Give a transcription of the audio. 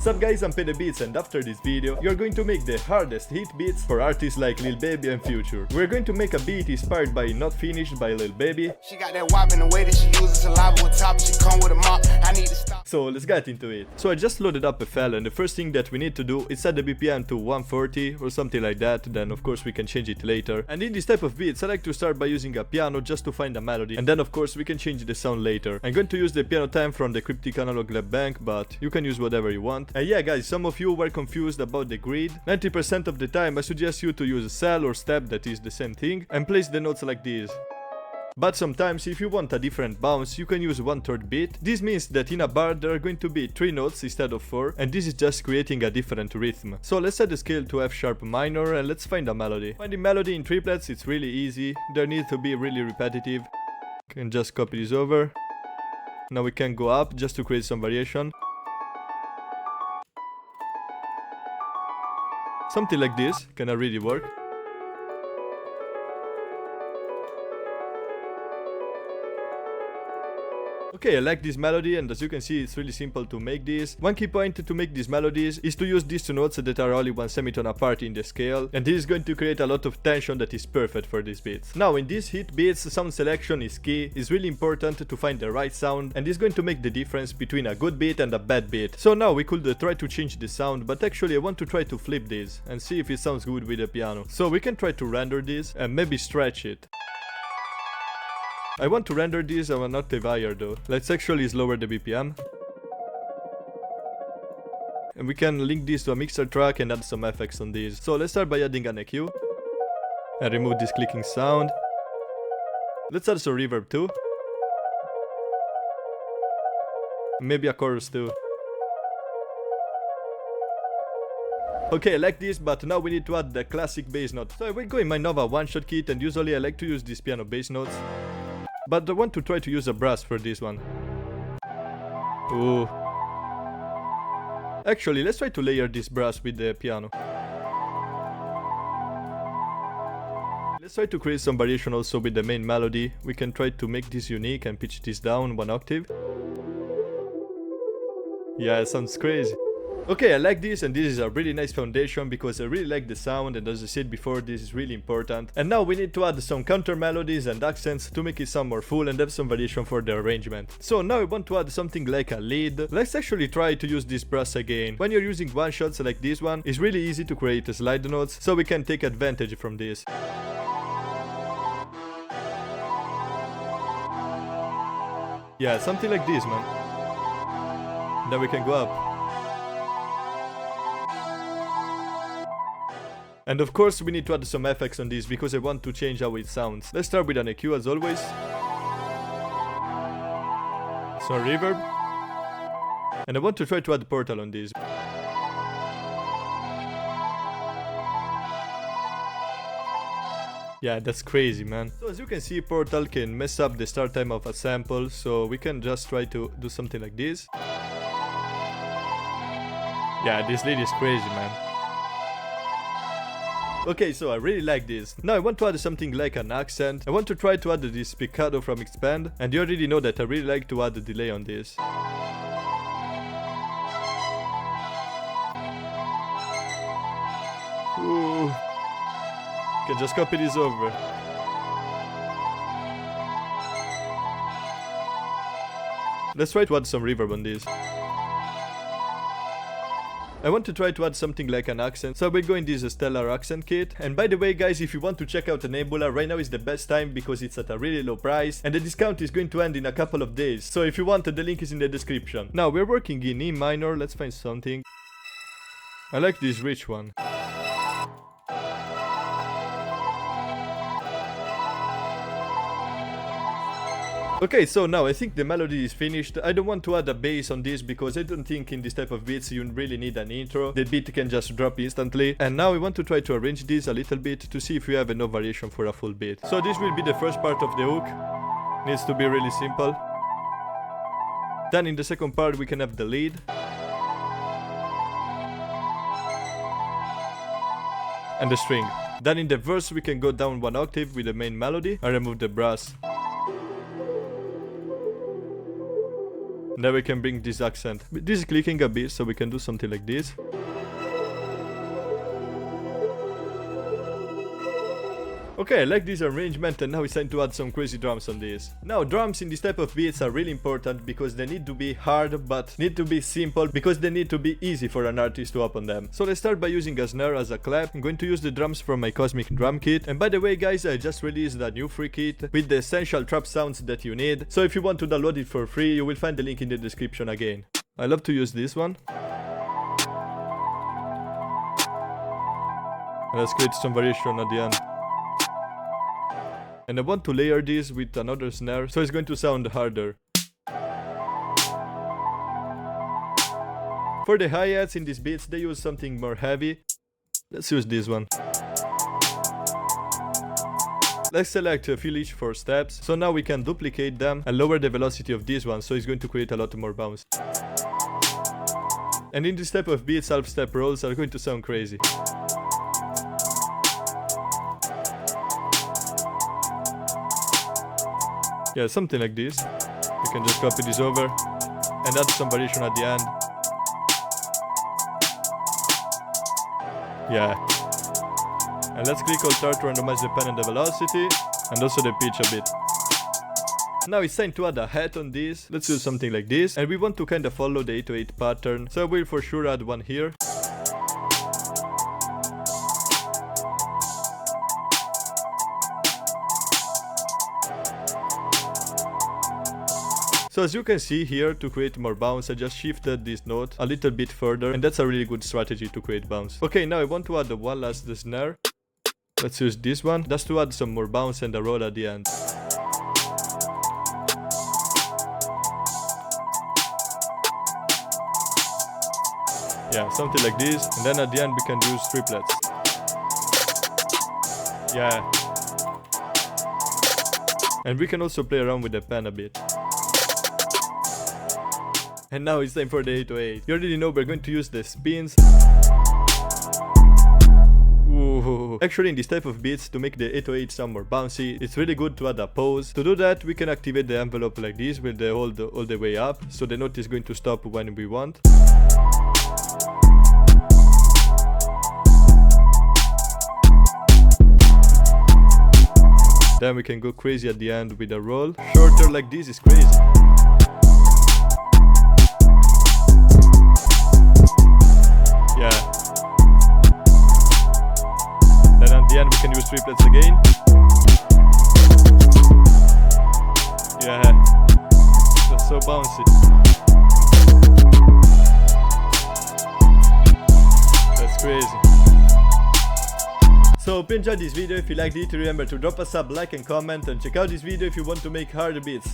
What's up guys, I'm pedebeats, and after this video, you're going to make the hardest hit beats for artists like Lil Baby and Future. We're going to make a beat inspired by Not Finished by Lil Baby. She got that wop in the way that she uses saliva on top, she come with a mop. I need to stop. So let's get into it. So I just loaded up a file, and the first thing that we need to do is set the BPM to 140 or something like that. Then of course we can change it later. And in this type of beats, I like to start by using a piano just to find a melody, and then of course we can change the sound later. I'm going to use the piano time from the Cryptic Analog Lab Bank, but you can use whatever you want. And yeah guys, some of you were confused about the grid. 90% of the time I suggest you to use cell or step, that is the same thing, and place the notes like this. But sometimes if you want a different bounce, you can use 1/3 beat. This means that in a bar there are going to be 3 notes instead of 4, and this is just creating a different rhythm. So let's set the scale to F sharp minor and let's find a melody. Finding melody in triplets, it's really easy. There needs to be really repetitive. Can just copy this over. Now we can go up just to create some variation. Something like this can really work. Okay, I like this melody, and as you can see, it's really simple to make this. One key point to make these melodies is to use these 2 notes that are only 1 semitone apart in the scale, and this is going to create a lot of tension that is perfect for these beats. Now in these hit beats, sound selection is key. It's really important to find the right sound, and it's going to make the difference between a good beat and a bad beat. So now we could try to change the sound, but actually I want to try to flip this and see if it sounds good with the piano. So we can try to render this and maybe stretch it. I want to render this on an octave higher though. Let's actually lower the BPM. And we can link this to a mixer track and add some effects on this. So let's start by adding an EQ. And remove this clicking sound. Let's add some reverb too. Maybe a chorus too. Okay, I like this, but now we need to add the classic bass note. So I will go in my Nova one-shot kit, and usually I like to use these piano bass notes. But I want to try to use a brass for this one. Ooh. Actually, let's try to layer this brass with the piano. Let's try to create some variation also with the main melody. We can try to make this unique and pitch this down 1 octave. Yeah, it sounds crazy. Okay, I like this, and this is a really nice foundation because I really like the sound, and as I said before, this is really important. And now we need to add some counter melodies and accents to make it sound more full and have some variation for the arrangement. So now I want to add something like a lead. Let's actually try to use this brass again. When you're using one shots like this one, it's really easy to create slide notes, so we can take advantage from this. Yeah, something like this, man. Then we can go up. And of course we need to add some effects on this because I want to change how it sounds. Let's start with an EQ as always. Some reverb. And I want to try to add portal on this. Yeah, that's crazy, man. So as you can see, portal can mess up the start time of a sample, so we can just try to do something like this. Yeah, this lead is crazy, man. Okay, so I really like this. Now I want to add something like an accent. I want to try to add this picado from Expand, and you already know that I really like to add a delay on this. Ooh. Can just copy this over. Let's try to add some reverb on this. I want to try to add something like an accent, so I will go in this Stellar accent kit. And by the way guys, if you want to check out the Nebula, right now is the best time because it's at a really low price, and the discount is going to end in a couple of days. So if you want, the link is in the description. Now we're working in E minor, let's find something. I like this rich one. Okay, so now I think the melody is finished. I don't want to add a bass on this because I don't think in this type of beats you really need an intro. The beat can just drop instantly. And now we want to try to arrange this a little bit to see if we have enough variation for a full beat. So this will be the first part of the hook. Needs to be really simple. Then in the second part we can have the lead. And the string. Then in the verse we can go down 1 octave with the main melody and remove the brass. Now we can bring this accent. This is clicking a bit, so we can do something like this. Okay, I like this arrangement, and now it's time to add some crazy drums on this. Now, drums in this type of beats are really important because they need to be hard, but need to be simple because they need to be easy for an artist to open them. So let's start by using a snare as a clap. I'm going to use the drums from my Cosmic Drum Kit. And by the way guys, I just released a new free kit with the essential trap sounds that you need. So if you want to download it for free, you will find the link in the description again. I love to use this one. Let's create some variation at the end. And I want to layer this with another snare, so it's going to sound harder. For the hi-hats in these beats, they use something more heavy. Let's use this one. Let's select a fill each 4 steps, so now we can duplicate them and lower the velocity of this one, so it's going to create a lot more bounce. And in this type of beats, half-step rolls are going to sound crazy. Yeah, something like this. You can just copy this over and add some variation at the end. Yeah. And let's click Alt-R to randomize the pen and the velocity, and also the pitch a bit. Now it's time to add a hat on this. Let's do something like this, and we want to kind of follow the 808 pattern, so I will for sure add one here. So as you can see here, to create more bounce, I just shifted this note a little bit further, and that's a really good strategy to create bounce. Okay, now I want to add the one last snare. Let's use this one, just to add some more bounce and a roll at the end. Yeah, something like this, and then at the end we can use triplets. Yeah. And we can also play around with the pen a bit. And now it's time for the 808. You already know we're going to use the spins. Ooh. Actually, in this type of beats, to make the 808 sound more bouncy, it's really good to add a pause. To do that, we can activate the envelope like this with the all the way up, so the note is going to stop when we want. Then we can go crazy at the end with a roll. Shorter like this is crazy. Yeah. Then at the end we can use triplets again. Yeah. That's so bouncy. That's crazy. So hope you enjoyed this video. If you liked it, remember to drop a sub, like and comment, and check out this video if you want to make harder beats.